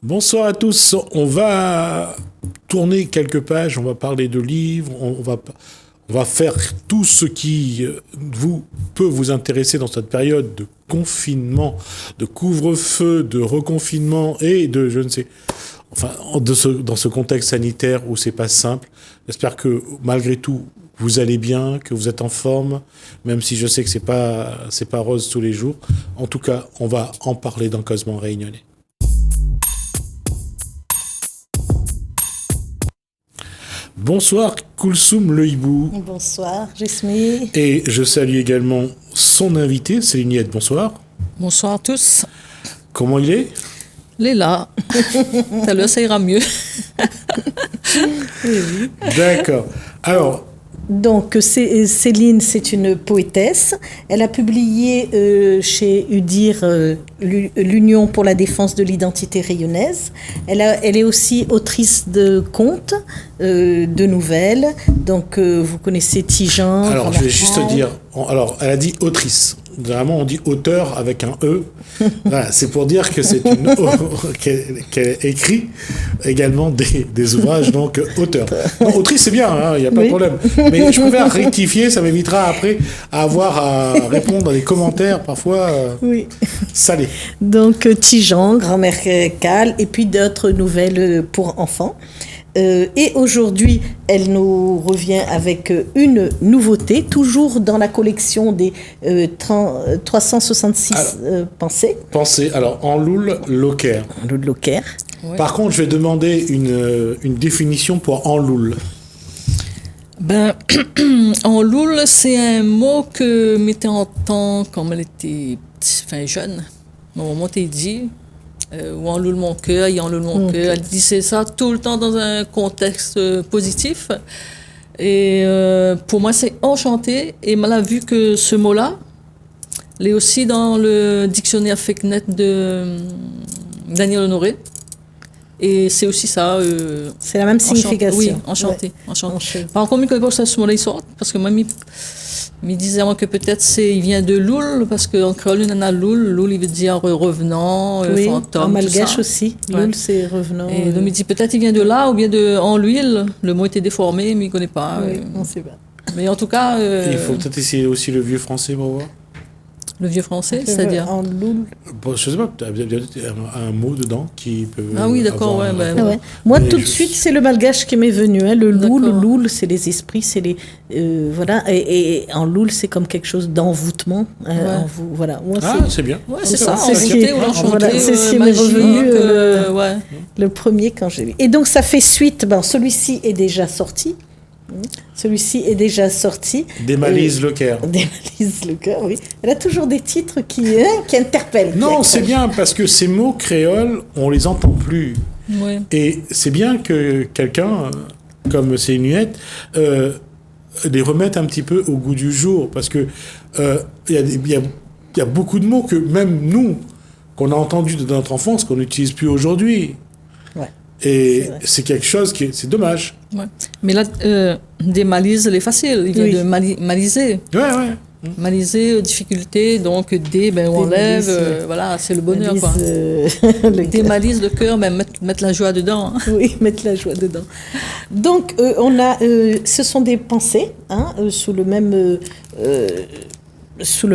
Bonsoir à tous. On va tourner quelques pages, on va parler de livres, on va faire tout ce qui peut vous intéresser dans cette période de confinement, de couvre-feu, de reconfinement et de je ne sais, enfin dans ce contexte sanitaire où c'est pas simple. J'espère que malgré tout vous allez bien, que vous êtes en forme, même si je sais que c'est pas rose tous les jours. En tout cas, on va en parler dans Causement Réunionnais. Bonsoir Koulsoum Le Hibou. Bonsoir Jesmi. Et je salue également son invité, Céline. Bonsoir. Bonsoir à tous. Comment il est? Il est là. Tout à l'heure, ça ira mieux. Oui. D'accord. Alors. Donc Céline, c'est une poétesse. Elle a publié chez UDIR l'Union pour la défense de l'identité rayonnaise. Elle est aussi autrice de contes, de nouvelles. Donc vous connaissez Tijan. Alors je vais juste te dire. Alors elle a dit autrice. Généralement, on dit auteur avec un E. Voilà, c'est pour dire que c'est qu'elle écrit également des ouvrages, donc auteur. Non, autrice, c'est bien, il n'y a pas de problème. Mais je préfère rectifier, ça m'évitera après à avoir à répondre à des commentaires parfois salés. Donc Tijan, Grand-mère Cale, et puis d'autres nouvelles pour enfants. Et aujourd'hui, elle nous revient avec une nouveauté, toujours dans la collection des 366 pensées. Pensées, alors en Loul Locker. Loul Locker. Ouais. Par contre, je vais demander une définition pour en Loul. Ben, en Loul, c'est un mot que Mété entend quand elle était jeune. Au moment où dit. Ou en loule mon cœur, il en loule mon cœur. Elle disait ça tout le temps dans un contexte positif. Et pour moi, c'est enchanté. Et elle a vu que ce mot-là, il est aussi dans le dictionnaire FakeNet de Daniel Honoré. Et c'est aussi ça. C'est la même signification. Oui, enchanté. Ouais. Enchanté. Par contre, quand ce mot-là, il sort, parce que moi, il disait que peut-être il vient de Loul, parce qu'en créole, il y en a Loul. Loul, il veut dire revenant, fantôme. En malgache aussi. Loul, c'est revenant. Et donc, il dit peut-être il vient de là, ou bien en l'huile. Le mot était déformé, mais il ne connaît pas. Oui, on ne sait pas. Mais en tout cas. Il faut peut-être essayer aussi le vieux français pour voir. Le vieux français, c'est-à-dire en loul. Bon, je sais pas, il y a peut-être un mot dedans qui peut. Ah oui, d'accord, ouais. Moi, tout de suite, c'est le malgache qui m'est venu. Le loul, c'est les esprits, c'est les. Voilà. Et en loul, c'est comme quelque chose d'envoûtement. Voilà. Moi, c'est bien. Ouais, c'est ça. C'est ce qui m'est revenu le premier quand j'ai lu. Et donc, ça fait suite. Ben, celui-ci est déjà sorti. Démalise le cœur. Démalise le cœur, oui. Elle a toujours des titres qui interpellent. Non, c'est bien parce que ces mots créoles, on les entend plus. Ouais. Et c'est bien que quelqu'un, comme Cénuette, les remette un petit peu au goût du jour. Parce que il y a beaucoup de mots que même nous, qu'on a entendus de notre enfance, qu'on n'utilise plus aujourd'hui. Ouais. Et c'est quelque chose qui c'est dommage. Ouais. Mais là, démalise, elle est facile. Il vient de maliser. Ouais. Maliser, difficulté, donc on lève, voilà, c'est le bonheur. Démalise le cœur, mettre la joie dedans. Oui, mettre la joie dedans. Donc, ce sont des pensées, sous le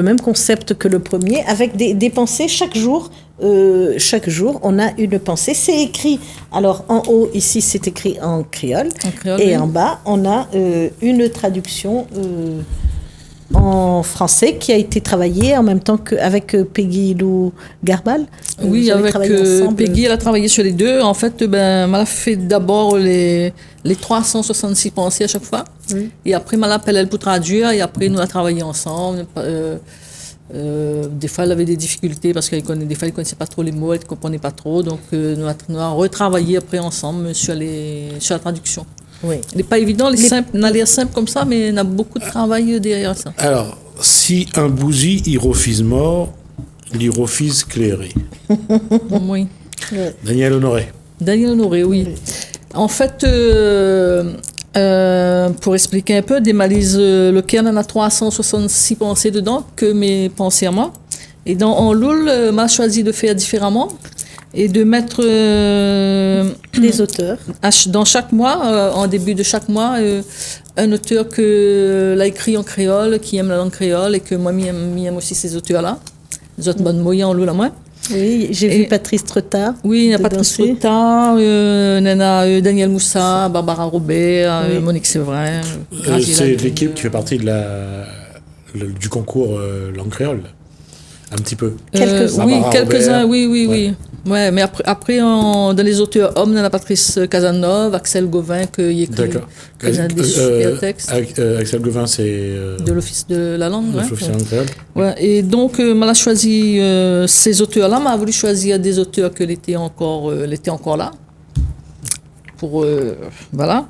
même concept que le premier, avec des pensées chaque jour. On a une pensée. C'est écrit, alors en haut, ici, c'est écrit en créole. Et en bas, on a une traduction en français qui a été travaillée en même temps qu'avec Peggy Lou Garbal. Oui, avec Peggy, elle a travaillé sur les deux. En fait, elle a fait d'abord les 366 pensées à chaque fois. Oui. Et après, elle appelle elle pour traduire. Et après, nous, on a travaillé ensemble. Des fois, elle avait des difficultés parce qu'elle ne connaissait pas trop les mots, elle ne comprenait pas trop. Donc, nous avons retravaillé après ensemble sur la traduction. Oui. Il n'est pas évident, on a l'air simple comme ça, mais on a beaucoup de travail derrière ça. Alors, si un bougie, il refuse mort, il refuse clairé. Oui. Daniel Honoré. Daniel Honoré, oui. En fait, pour expliquer un peu, Démalise le cœur, on a 366 pensées dedans, que mes pensées à moi. Et en Loul, m'a choisi de faire différemment. et de mettre des auteurs. Dans chaque mois, en début de chaque mois, un auteur que l'a écrit en créole, qui aime la langue créole et que moi, j'aime aussi ces auteurs-là. Les autres bonnes moyens en l'eau, moi. Oui, j'ai vu Patrice Trotard. Oui, il y a Patrice Trotard, Daniel Moussa, Barbara Robert, Monique Séverin. C'est l'équipe qui fait partie du concours langue créole. Un petit peu. Quelques-uns, oui. Ouais, mais après dans les auteurs hommes, on a Patrice Casanova, Axel Gauvin, qui écrit des super textes. Axel Gauvin, c'est... de l'Office de la langue. De l'Office de la langue créole. Ouais, et donc, m'a choisi ces auteurs-là, m'a voulu choisir des auteurs qui étaient encore là. Voilà.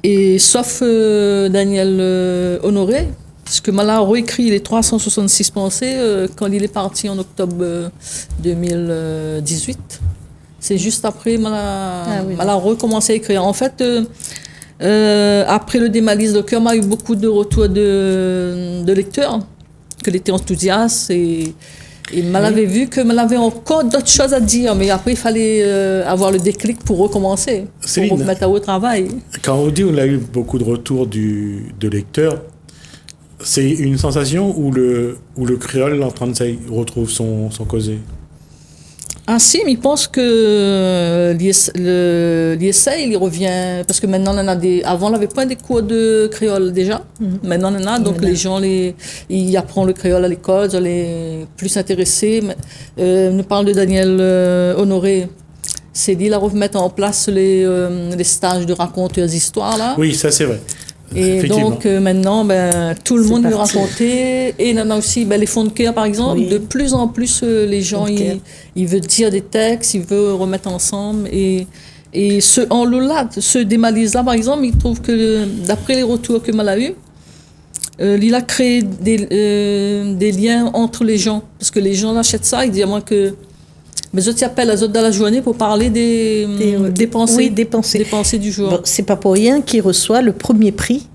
Et sauf Daniel Honoré, parce que Mala a réécrit les 366 pensées quand il est parti en octobre 2018. C'est juste après Mala a recommencé à écrire. En fait, après le démalice de cœur, m'a eu beaucoup de retours de lecteurs, que étaient enthousiastes et Mal avait vu que Mal avait encore d'autres choses à dire, mais après il fallait avoir le déclic pour recommencer, pour remettre au travail. Quand on dit qu'on a eu beaucoup de retours de lecteurs, c'est une sensation où le créole en train de retrouve son causé. Ah si, mais il pense que l'ISA, il revient, parce que maintenant on en a avant on n'avait pas des cours de créole déjà, maintenant on en a, donc les gens ils apprennent le créole à l'école, ils sont plus intéressés. Nous parle de Daniel Honoré, c'est dit, il a remettre en place les stages de raconteurs d'histoire là. Oui, ça c'est vrai. Et donc maintenant, tout le monde veut raconter. Et il y en a aussi les fonds de cœur, par exemple. Oui. De plus en plus, les gens, ils veulent dire des textes, ils veulent remettre ensemble. Et ce démalise-là, par exemple, il trouve que, d'après les retours que Mal a eu, il a créé des liens entre les gens. Parce que les gens achètent ça, ils disent à moi que... Mais je t'appelle les autres dans la journée pour parler des pensées, oui, des pensées du jour. Bon, c'est pas pour rien qu'il reçoit le premier prix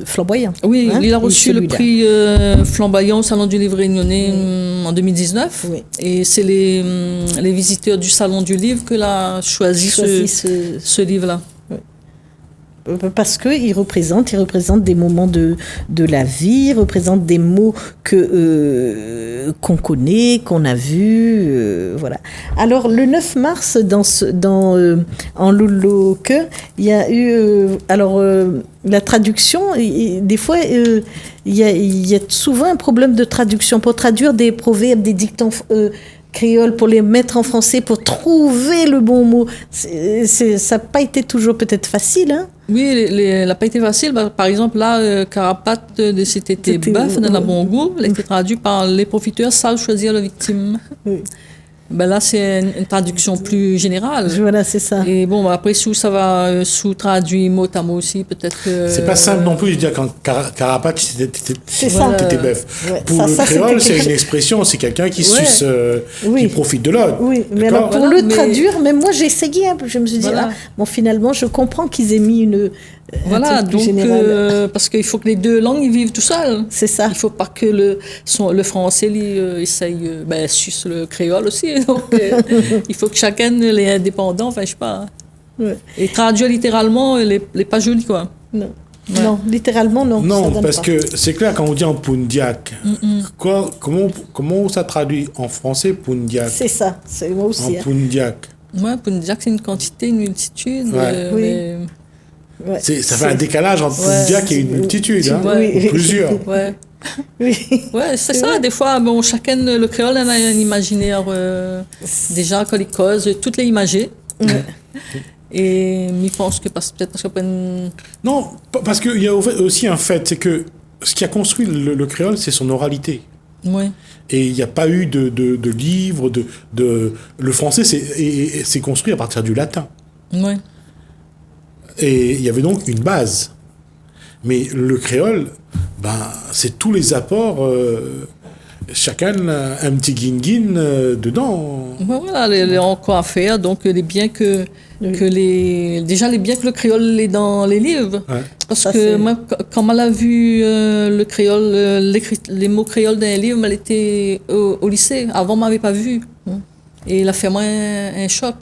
flamboyant. Oui, il a reçu le prix flamboyant au Salon du Livre réunionnais en 2019. Oui. Et c'est les visiteurs du Salon du Livre que l'a choisi ce livre-là. Parce qu'il représente des moments de la vie, il représente des mots qu'on connaît, qu'on a vus, voilà. Alors le 9 mars en Louloque, il y a eu la traduction. Des fois, il y a souvent un problème de traduction pour traduire des proverbes, des dictons créole, pour les mettre en français, pour trouver le bon mot. Ça n'a pas été toujours peut-être facile, hein? Oui, ça n'a pas été facile. Par exemple, là, Carapate de C'était bœuf dans la bon goût, elle a été traduite par les profiteurs savent choisir la victime. Oui. Là, c'est une traduction plus générale. Voilà, c'est ça. Et bon, après, ça va sous-traduire mot à mot aussi, peut-être que... C'est pas simple non plus de dire quand Carapate, c'était bœuf. Ouais, pour le créole, c'est une expression, c'est quelqu'un qui suce, qui profite de l'autre. Oui, mais alors pour traduire, même moi, j'ai essayé un peu. Je me suis dit, finalement, je comprends qu'ils aient mis une... donc, parce qu'il faut que les deux langues ils vivent tout seuls. C'est ça. Il ne faut pas que le français essaye, suce le créole aussi. Donc, il faut que chacun est indépendant, enfin, je sais pas. Ouais. Et traduire littéralement, elle n'est pas jolie, quoi. Non. Ouais. Non, littéralement, non. Non, parce que c'est clair, quand on dit en Pundiak, comment ça traduit en français, Pundiak? C'est ça, c'est moi aussi. En Pundiak. Ouais, Pundiak, c'est une quantité, une multitude. Oui. Mais... Ouais. Ça fait un décalage entre Pundiak et une multitude, hein, ou plusieurs. Ouais. Oui. Ouais, c'est ça. Des fois, chacun, le créole, a un imaginaire déjà quand il cause, toutes les imagées. Ouais. Et je pense que peut-être parce qu'on... Non, parce qu'il y a aussi un fait, c'est que ce qui a construit le créole, c'est son oralité. Oui. Et il n'y a pas eu de livres, le français c'est construit à partir du latin. Oui. Et il y avait donc une base. Mais le créole, c'est tous les apports, chacun a un petit guin-guin dedans. Voilà, les encore à faire, donc les biens déjà les biens que le créole est dans les livres. Ouais. Parce que moi, quand elle a vu le créole, les mots créoles dans les livres, elle était au lycée. Avant, je ne m'avais pas vu. Et il a fait moi un choc.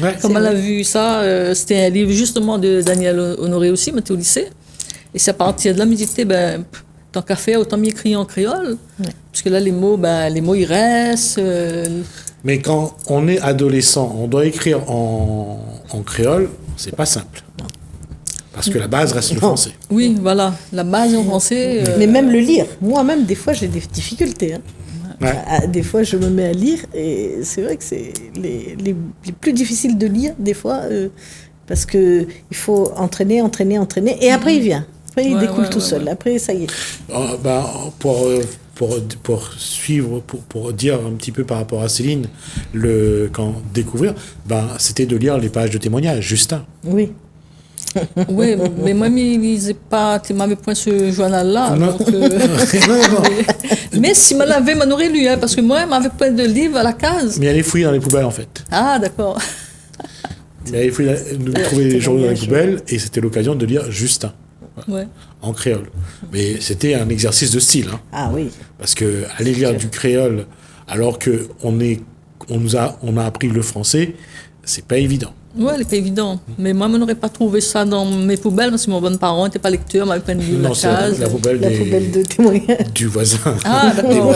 Ouais. Comme elle a vu ça, c'était un livre justement de Daniel Honoré aussi, mais au lycée. Et c'est à partir de là, me dit, tant qu'à faire, autant m'écrire en créole. Ouais. Parce que là, les mots, ils restent. Mais quand on est adolescent, on doit écrire en créole, c'est pas simple. Non. Parce que la base reste le français. Oui, voilà, la base en français. Mais même le lire, moi-même, des fois, j'ai des difficultés. Hein. Ouais. Des fois, je me mets à lire et c'est vrai que c'est les plus difficiles de lire, des fois, parce qu'il faut entraîner, et après, il vient. Après, il découle tout seul. Après, ça y est. Pour suivre, pour dire un petit peu par rapport à Céline, quand découvrir, c'était de lire les pages de témoignages, Justin. Oui. Oui, mais moi, il lisait pas, tu m'avais point ce journal-là. Non. Donc, mais si me l'avait, m'en aurait lu, hein, parce que moi, il m'avait plein de livres à la case. Mais elle est fouillée dans les poubelles, en fait. Ah, d'accord. Mais elle est fouillée, nous trouver les journaux dans les poubelles, et c'était l'occasion de lire Justin. Ouais. En créole. Mais c'était un exercice de style. Hein. Ah oui. Parce que aller lire du créole alors que on a appris le français, c'est pas évident. Oui, c'est pas évident. Mais moi, je n'aurais pas trouvé ça dans mes poubelles parce que mon bon parent n'était pas lecteur, m'avait pas de livre à la case. La poubelle de témoignage. Du voisin. Ah, d'accord.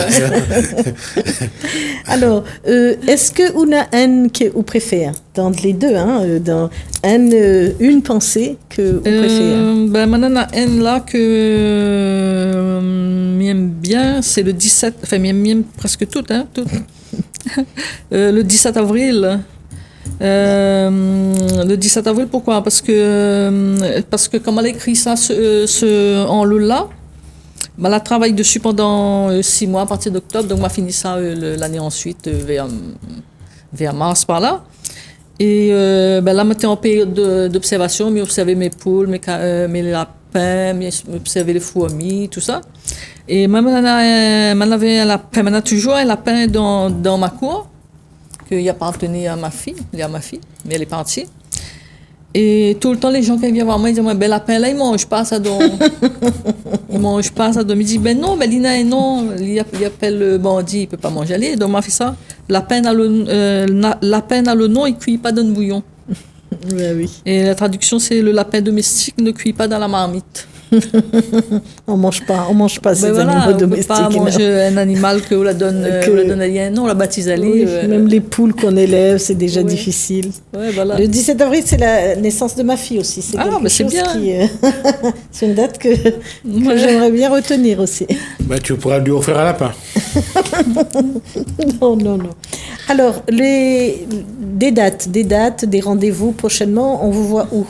Alors, est-ce que on a un que vous préférez dans les deux, hein, dans une pensée que vous préférez? Maintenant, une là que j'aime bien, c'est le 17, enfin, j'aime presque toutes, hein, toutes. Le 17 avril. Le 17 avril, pourquoi? Parce que comme elle a écrit ça en Lula, elle a travaillé dessus pendant 6 mois à partir d'octobre, donc on a fini ça l'année ensuite vers mars par là. Et là, j'étais en période d'observation, j'observais mes poules, mes lapins, j'observais les fourmis, tout ça. Et moi, on a toujours un lapin dans ma cour. Il appartenait à ma fille, mais elle est partie. Et tout le temps, les gens qui viennent voir moi, ils disent, ben lapin là, il mange pas ça donc. Il mange pas ça donc. Il dit, ben non, ben Lina, non, il appelle le bandit, il peut pas manger. Allez, donc on m'a fait ça. Lapin a le nom, il cuit pas dans le bouillon. Oui. Et la traduction, c'est le lapin domestique ne cuit pas dans la marmite. On mange pas ces animaux domestiques. On ne peut pas manger un animal que on la donne à rien. Non, on la baptise à oui, même les poules qu'on élève, c'est déjà difficile. Ouais, voilà. Le 17 avril, c'est la naissance de ma fille aussi. C'est c'est bien. C'est une date que j'aimerais bien retenir aussi. Tu pourras lui offrir un lapin. Non. Alors, des dates, des rendez-vous prochainement, on vous voit où?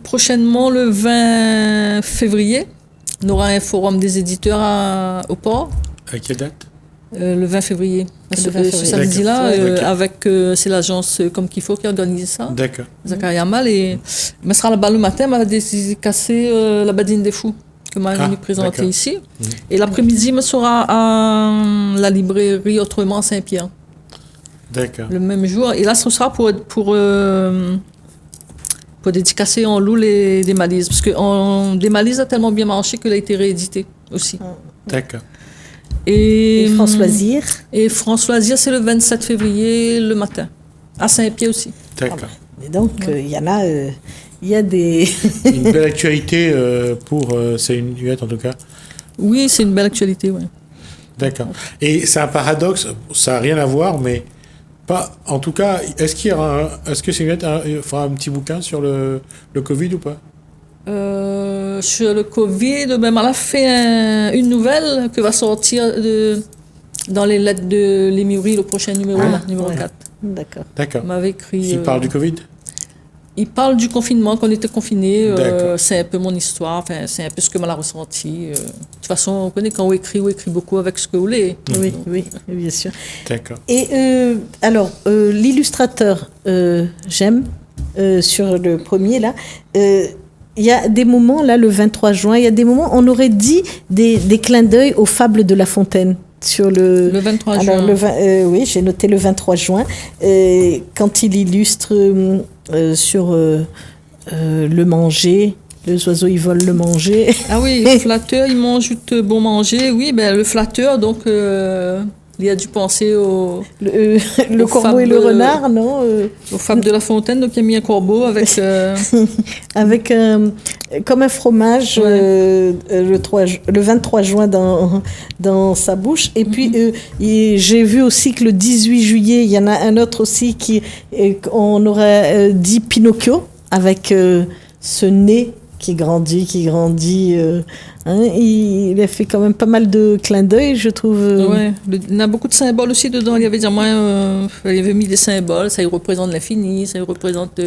Prochainement, le 20 février, on aura un forum des éditeurs au port. À quelle date? Le 20 février. Ce samedi-là, avec c'est l'agence Comme qu'il faut qui organise ça. D'accord. Zakaria Mal. Et on sera là-bas le matin, on a dédicacé la Badine des Fous, que m'a venu présenter ici. Et l'après-midi, on sera à la librairie Autrement à Saint-Pierre. D'accord. Le même jour. Et là, ce sera pour dédicacer en loup des Malises. Parce que des Malises a tellement bien marché qu'il a été réédité aussi. D'accord. Et Françoisir? Et Françoisir, c'est le 27 février, le matin. À Saint-Pierre aussi. D'accord. Et donc, il y en a... Il y a des... Une belle actualité pour Céline Huette, en tout cas. Oui, c'est une belle actualité, oui. D'accord. Et c'est un paradoxe, ça n'a rien à voir, mais... En tout cas, est-ce que Céline fera un petit bouquin sur le Covid ou pas? Sur le Covid, elle a fait une nouvelle qui va sortir dans les lettres de l'Émiourie, le prochain numéro, numéro 4. D'accord. M'avait écrit, il parle du Covid? Il parle du confinement, qu'on était confinés. C'est un peu mon histoire, c'est un peu ce que m'a ressenti. De toute façon, on connaît quand on écrit beaucoup avec ce que vous voulez. Oui, bien sûr. D'accord. Et alors, l'illustrateur, j'aime, sur le premier, là, il y a des moments, là, le 23 juin, il y a des moments, on aurait dit des clins d'œil aux fables de La Fontaine. Sur le 23 juin. Oui, j'ai noté le 23 juin, quand il illustre sur le manger, les oiseaux ils volent le manger. Ah oui, le flatteur, il mange tout bon manger. Oui, le flatteur, donc Il a dû penser le corbeau et le renard, non aux fables de La Fontaine, donc il a mis un corbeau avec... avec comme un fromage le 23 juin dans sa bouche. Et puis, j'ai vu aussi que le 18 juillet, il y en a un autre aussi on aurait dit Pinocchio, avec ce nez qui grandit. Il a fait quand même pas mal de clins d'œil, je trouve. Ouais, il y a beaucoup de symboles aussi dedans. Il y avait il avait mis des symboles, ça y représente l'infini, ça y représente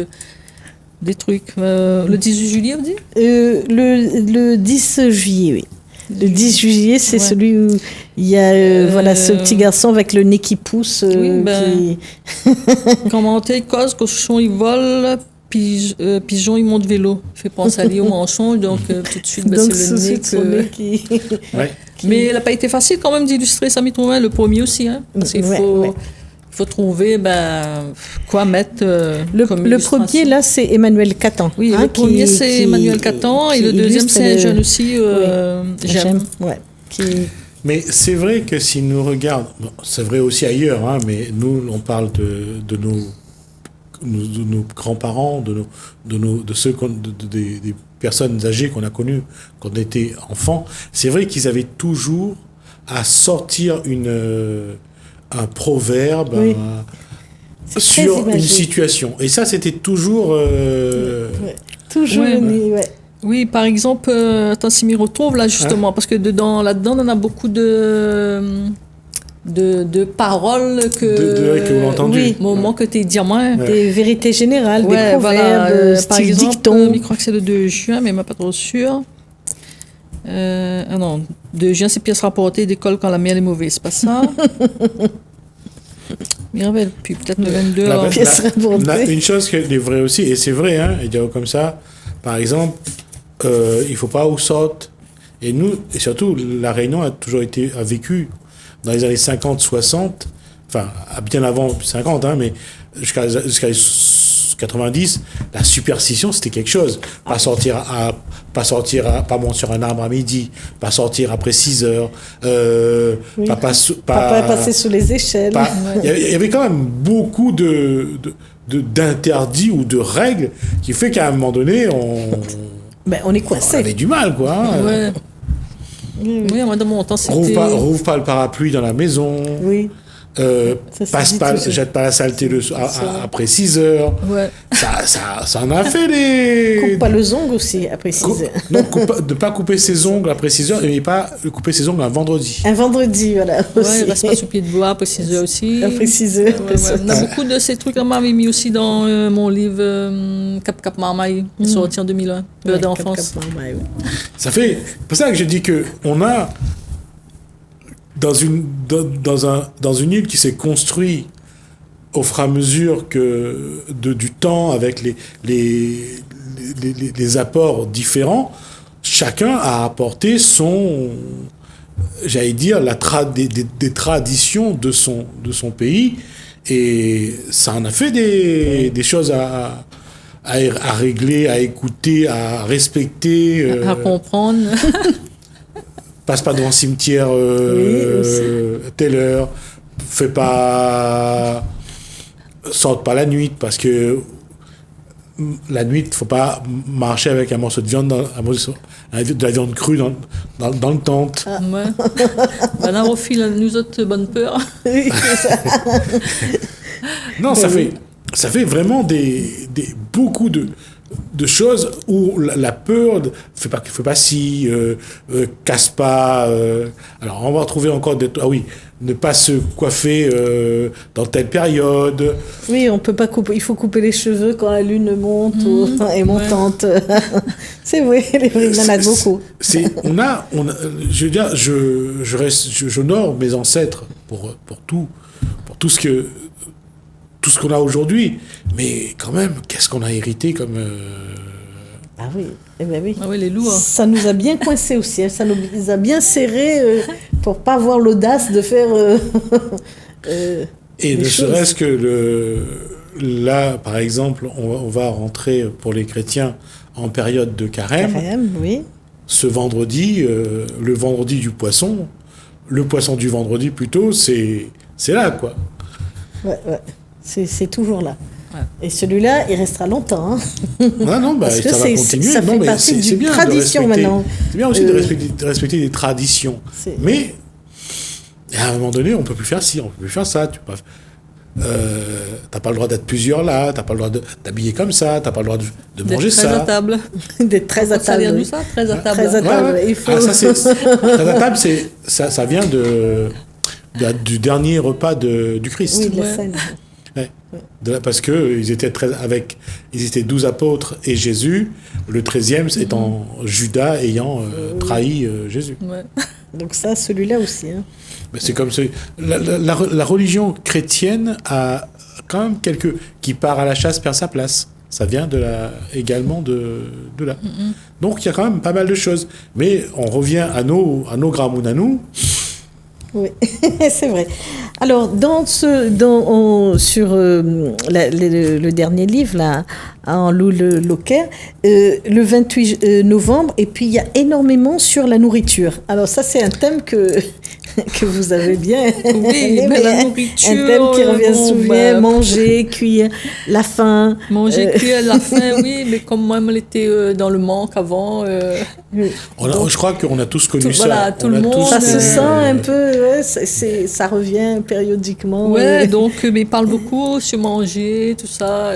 des trucs. Le 18 juillet, on dit le 10 juillet, oui. Le 10 juillet, c'est celui où il y a ce petit garçon avec le nez qui pousse. Commenter, cause, cochon, il vole. Pigeon, il monte vélo. Fait penser à Léo Manchon, donc tout de suite, c'est le nez qui... Ouais. Mais elle n'a pas été facile quand même d'illustrer Samy Trouin, le premier aussi, hein, parce qu'il faut trouver quoi mettre comme le premier, là, c'est Emmanuel Catan. Oui, le premier, c'est Emmanuel Catan, et le deuxième, c'est un jeune aussi, J'aime. Ouais, Mais c'est vrai que si nous regardons, c'est vrai aussi ailleurs, hein, mais nous, on parle de nos grands-parents, des personnes âgées qu'on a connues quand on était enfant. C'est vrai qu'ils avaient toujours à sortir un proverbe sur une situation. Et ça, c'était toujours... Toujours Oui, par exemple, attends, si m'y retrouve là, justement, parce que là-dedans, on a beaucoup de paroles que vous l'entendez. Au moment que tu es diamant. Des vérités générales, des proverbes, par exemple, dictons. Je crois que c'est le 2 juin, mais je ne suis pas trop sûre. Non, 2 juin, c'est pièces rapportées d'école quand la mienne est mauvaise, c'est pas ça. Puis peut-être le 22. Une chose qui est vraie aussi, et c'est vrai, hein, et dire comme ça, par exemple, il ne faut pas au saute. Et nous, et surtout, La Réunion a vécu dans les années 50-60, enfin, bien avant 50, hein, mais jusqu'à les 90, la superstition, c'était quelque chose. Pas monter sur un arbre à midi, pas sortir après 6 heures, pas passer sous les échelles. Il y avait quand même beaucoup d'interdits ou de règles qui fait qu'à un moment donné, on est coincé. On avait du mal, quoi. Hein. Ouais. Oui, moi, dans mon temps, c'était... Rouvre pas le parapluie dans la maison. Oui. Jette pas la saleté après 6 heures. Ouais. Ça en a fait des... Coupe pas les ongles aussi après 6 heures. Non, de pas couper ses ongles après 6 heures, et pas couper ses ongles un vendredi. Un vendredi, voilà. Ouais, il reste pas sous pied de bois après 6 heures aussi. Après 6 heures. On a beaucoup de ces trucs-là, m'avait mis aussi dans mon livre Cap Marmaille, sorti en 2001, d'enfance. Cap Marmaille, oui. Ça fait... C'est pour ça que je dis qu'on a... Dans une île qui s'est construite au fur et à mesure du temps, avec les apports différents, chacun a apporté j'allais dire, des traditions de son pays, et ça en a fait des choses à régler, à écouter, à respecter. À comprendre. Passe pas devant le cimetière telle heure, sorte pas la nuit, parce que la nuit, faut pas marcher avec un morceau de viande, de la viande crue dans le tente. Ouais. Là, on file nous autres bonne peur. Non, ça fait vraiment beaucoup de choses où la peur fait pas ci, casse pas. Alors on va retrouver encore ne pas se coiffer dans telle période. Oui, on peut pas couper. Il faut couper les cheveux quand la lune monte est montante. C'est vrai, il y en a beaucoup. Je veux dire, j'honore mes ancêtres pour tout ce qu'on a aujourd'hui, mais quand même, qu'est-ce qu'on a hérité comme... Ah oui, oui. Ah oui, les loups. Hein. Ça nous a bien coincés aussi, hein. Ça nous a bien serrés pour pas avoir l'audace de faire... Et ne serait-ce que là, par exemple, on va rentrer pour les chrétiens en période de carême. Carême, oui. Ce vendredi, le vendredi du poisson, le poisson du vendredi, plutôt, c'est là, quoi. Ouais. C'est toujours là. Ouais. Et celui-là, il restera longtemps. Hein. Non, ça va continuer. Ça fait partie d'une tradition maintenant. C'est bien aussi de respecter des traditions. Mais à un moment donné, on ne peut plus faire ci, on ne peut plus faire ça. Tu n'as pas le droit d'être plusieurs là, tu n'as pas le droit de t'habiller comme ça, tu n'as pas le droit de manger ça. D'être très à table. D'être très à table. Oui. Ça, très à table. Très à table. Ouais. Il faut... très à table, ça vient du dernier repas du Christ. Oui, de la scène. Ouais. Parce qu'ils étaient 12 apôtres et Jésus, le 13e étant Judas ayant trahi Jésus. Ouais. Donc ça, celui-là aussi. Hein. Mais c'est comme la religion chrétienne a quand même qui part à la chasse perd sa place. Ça vient également de là. Donc il y a quand même pas mal de choses. Mais on revient à nos grands moons à nous. Oui, c'est vrai. Alors, sur le dernier livre, là, en Loul Locker, le 28 novembre, et puis il y a énormément sur la nourriture. Alors ça, c'est un thème que vous avez bien aimé, mais la nourriture, un thème qui revient souvent, manger, cuire, la faim. Manger, cuire, la faim, oui, mais comme moi, elle était dans le manque avant. Je crois qu'on a tous connu ça. Voilà, tout le monde. Ça se sent un peu, ouais, ça revient périodiquement. Ouais, donc mais il parle beaucoup sur manger, tout ça.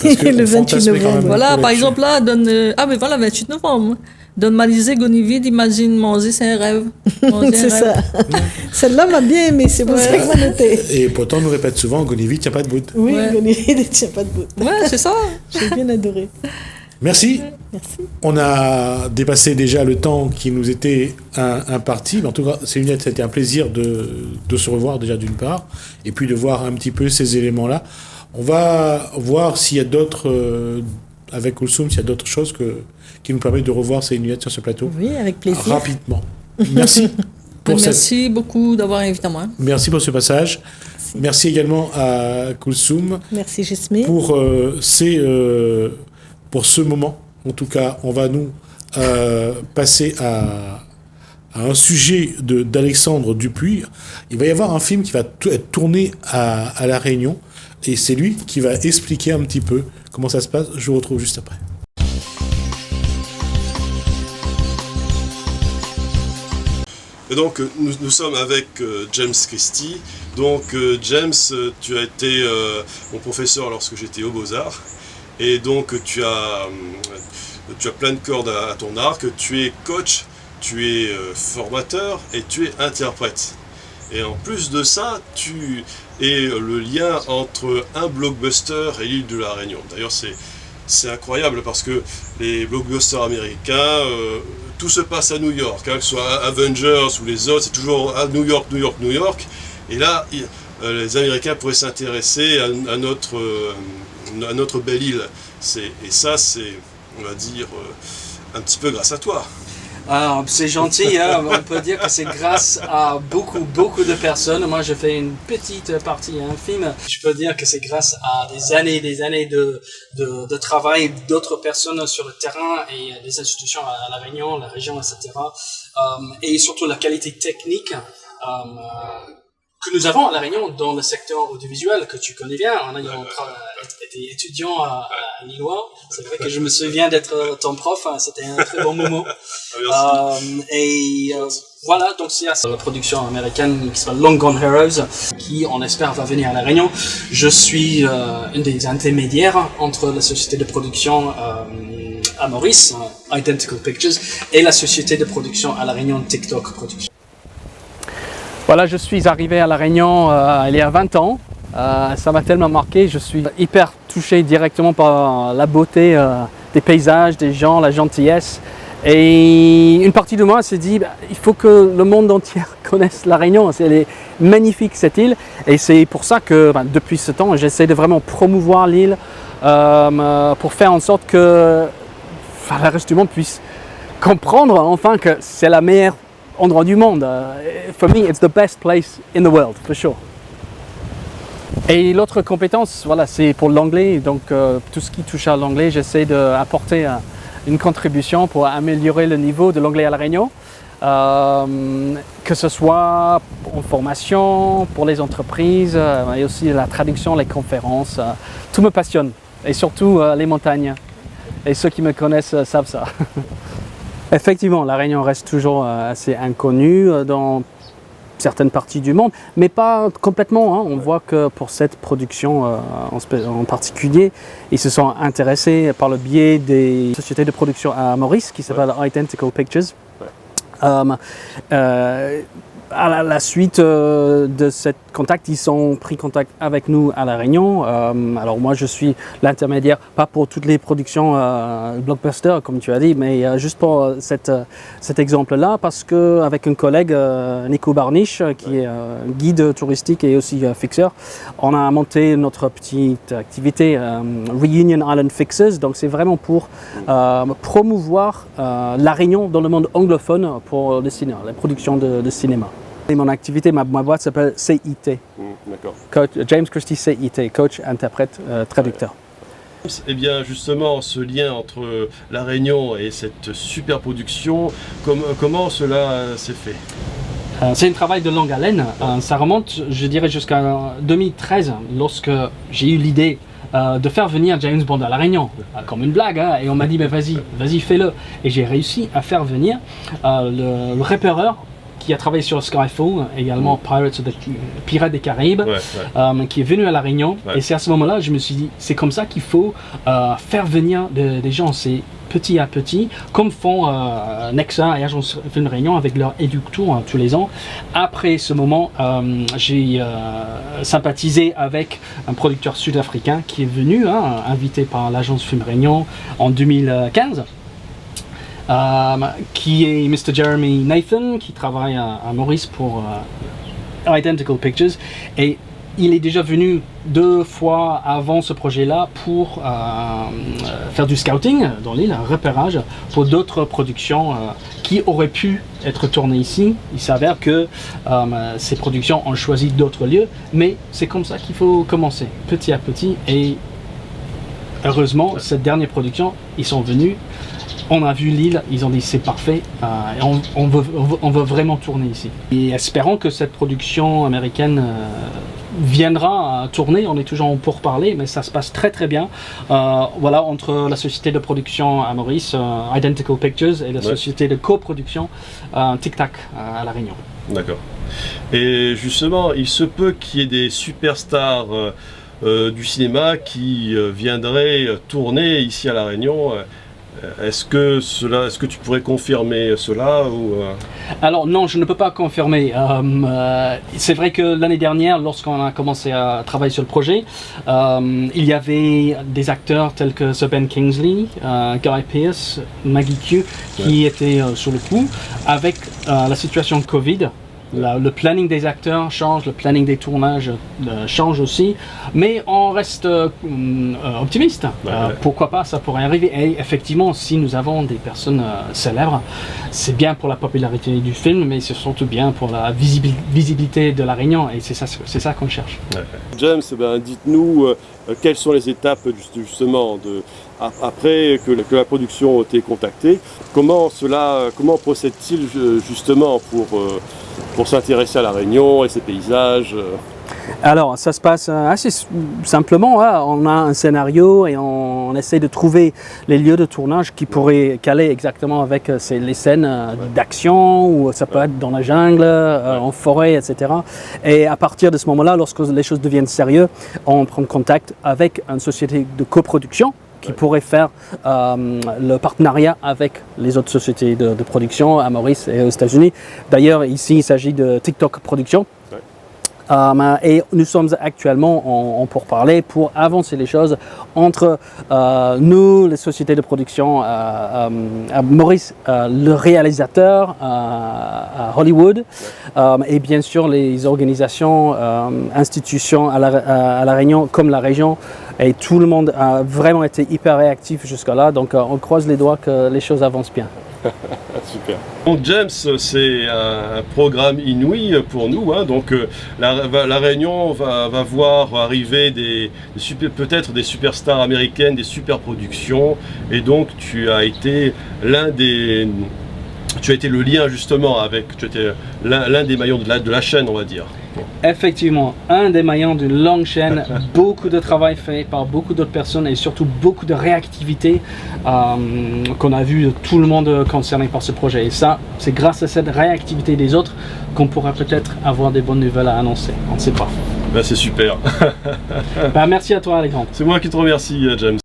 Le 28 novembre. Voilà, par exemple, là, mais voilà, 28 novembre. Donne Malisée, Gonivide, imagine manger, c'est un rêve. C'est ça. Celle-là m'a bien aimé, c'est pour ça que je l'ai noté. Et pourtant, on nous répète souvent, Gonivide, il n'y a pas de bout. Oui, Gonivide, il n'y a pas de bout. Ouais, c'est ça. J'ai bien adoré. Merci. On a dépassé déjà le temps qui nous était imparti. En tout cas, Célinette, c'était un plaisir de se revoir déjà d'une part, et puis de voir un petit peu ces éléments-là. On va voir s'il y a d'autres, avec Kulsum, s'il y a d'autres choses qui nous permettent de revoir Célinette sur ce plateau. Oui, avec plaisir. Rapidement. Merci. Merci beaucoup d'avoir invité moi. Merci pour ce passage. Merci également à Kulsum. Merci Jesmé. Pour ce moment, en tout cas, on va nous passer à un sujet d'Alexandre Dupuis. Il va y avoir un film qui va être tourné à La Réunion, et c'est lui qui va expliquer un petit peu comment ça se passe. Je vous retrouve juste après. Et donc nous sommes avec James Christie. Donc James, tu as été mon professeur lorsque j'étais aux Beaux-Arts. Et donc tu as plein de cordes à ton arc, tu es coach, tu es formateur et tu es interprète. Et en plus de ça, tu es le lien entre un blockbuster et l'île de la Réunion. D'ailleurs c'est incroyable parce que les blockbusters américains, tout se passe à New York, hein, que ce soit Avengers ou les autres, c'est toujours à New York, New York, New York. Et là, les Américains pourraient s'intéresser à notre belle île. Et ça, c'est, on va dire, un petit peu grâce à toi. Ah, c'est gentil, hein. On peut dire que c'est grâce à beaucoup de personnes. Moi, je fais une petite partie infime. Je peux dire que c'est grâce à des années de travail d'autres personnes sur le terrain et des institutions à La Réunion, la région, etc. Et surtout la qualité technique que nous avons à La Réunion dans le secteur audiovisuel, que tu connais bien. On a été étudiant à Lillois. C'est vrai que je me souviens d'être ton prof. C'était un très bon moment. Voilà, donc c'est la production américaine qui s'appelle Long Gone Heroes, qui, on espère, va venir à La Réunion. Je suis un des intermédiaires entre la société de production à Maurice, Identical Pictures, et la société de production à La Réunion, TikTok Production. Voilà, je suis arrivé à La Réunion il y a 20 ans. Ça m'a tellement marqué, je suis hyper touché directement par la beauté des paysages, des gens, la gentillesse. Et une partie de moi s'est dit, il faut que le monde entier connaisse La Réunion. Elle est magnifique cette île. Et c'est pour ça que depuis ce temps, j'essaie de vraiment promouvoir l'île pour faire en sorte que le reste du monde puisse comprendre enfin que c'est la meilleure endroit du monde. For me, it's the best place in the world, for sure. Et l'autre compétence, voilà, c'est pour l'anglais. Donc tout ce qui touche à l'anglais, j'essaie d'apporter une contribution pour améliorer le niveau de l'anglais à La Réunion. que ce soit en formation, pour les entreprises, et aussi la traduction, les conférences. Tout me passionne, et surtout les montagnes. Et ceux qui me connaissent savent ça. Effectivement, la Réunion reste toujours assez inconnue dans certaines parties du monde, mais pas complètement. On voit que pour cette production en particulier, ils se sont intéressés par le biais des sociétés de production à Maurice qui s'appellent Identical Pictures. À la suite de ce contact, ils ont pris contact avec nous à La Réunion. Alors moi, je suis l'intermédiaire, pas pour toutes les productions blockbuster, comme tu as dit, mais juste pour cet exemple-là, parce qu'avec un collègue, Nico Barniche, qui est guide touristique et aussi fixeur, on a monté notre petite activité Reunion Island Fixers. Donc c'est vraiment pour promouvoir La Réunion dans le monde anglophone pour le cinéma, la production de cinéma. Et mon activité, ma boîte s'appelle CIT. D'accord. James Christie CIT, coach, interprète, traducteur. Eh bien justement, ce lien entre La Réunion et cette super production, comment cela s'est fait? C'est un travail de longue haleine. Ça remonte, je dirais, jusqu'en 2013, lorsque j'ai eu l'idée de faire venir James Bond à La Réunion, comme une blague, hein, et on m'a dit mais vas-y fais-le. Et j'ai réussi à faire venir le repéreur qui a travaillé sur Skyfall, également Pirates des Caraïbes, qui est venu à La Réunion. Et c'est à ce moment-là je me suis dit, c'est comme ça qu'il faut faire venir des gens, c'est petit à petit, comme font Nexa et Agence Film Réunion avec leur Eductour tous les ans. Après ce moment, j'ai sympathisé avec un producteur sud-africain qui est venu, invité par l'Agence Film Réunion en 2015. Qui est Mr. Jeremy Nathan, qui travaille à Maurice pour Identical Pictures. Et il est déjà venu 2 fois avant ce projet-là pour faire du scouting dans l'île, un repérage pour d'autres productions qui auraient pu être tournées ici. Il s'avère que ces productions ont choisi d'autres lieux, mais c'est comme ça qu'il faut commencer, petit à petit. Et heureusement, cette dernière production, ils sont venus. On a vu l'île, ils ont dit c'est parfait, on veut vraiment tourner ici. Et espérons que cette production américaine viendra tourner, on est toujours en pourparlers, mais ça se passe très très bien. Voilà, entre la société de production à Maurice, Identical Pictures, et la société de coproduction Tic Tac à La Réunion. D'accord. Et justement, il se peut qu'il y ait des superstars du cinéma qui viendraient tourner ici à La Réunion. Est-ce que tu pourrais confirmer cela ou Alors non, je ne peux pas confirmer. C'est vrai que l'année dernière, lorsqu'on a commencé à travailler sur le projet, il y avait des acteurs tels que Sir Ben Kingsley, Guy Pearce, Maggie Q, qui étaient sur le coup. Avec la situation Covid, le planning des acteurs change, le planning des tournages change aussi, mais on reste optimiste. Pourquoi pas, ça pourrait arriver. Et effectivement, si nous avons des personnes célèbres, c'est bien pour la popularité du film, mais c'est surtout bien pour la visibilité de La Réunion, et c'est ça qu'on cherche. James, dites-nous quelles sont les étapes justement après que la production t'ait contacté. Comment procède-t-il justement pour s'intéresser à La Réunion et ses paysages? Alors, ça se passe assez simplement. On a un scénario et on essaie de trouver les lieux de tournage qui pourraient caler exactement avec les scènes d'action, ou ça peut être dans la jungle, en forêt, etc. Et à partir de ce moment-là, lorsque les choses deviennent sérieuses, on prend contact avec une société de coproduction qui pourrait faire le partenariat avec les autres sociétés de production à Maurice et aux États-Unis. D'ailleurs, ici, il s'agit de TikTok Production. Et nous sommes actuellement en pourparlers pour avancer les choses entre nous, les sociétés de production à Maurice, le réalisateur à Hollywood, et bien sûr les organisations, institutions à la Réunion comme la région. Et tout le monde a vraiment été hyper réactif jusqu'à là, donc on croise les doigts que les choses avancent bien. Super. Donc James, c'est un programme inouï pour nous. Donc la Réunion va voir arriver peut-être des superstars américaines, des super productions. Et donc tu as été l'un des tu as été le lien justement avec, tu étais l'un des maillons de la chaîne, on va dire. Effectivement, un des maillons d'une longue chaîne, beaucoup de travail fait par beaucoup d'autres personnes et surtout beaucoup de réactivité qu'on a vu de tout le monde concerné par ce projet. Et ça, c'est grâce à cette réactivité des autres qu'on pourra peut-être avoir des bonnes nouvelles à annoncer. On ne sait pas. Ben, c'est super. Merci à toi, Alexandre. C'est moi qui te remercie, James.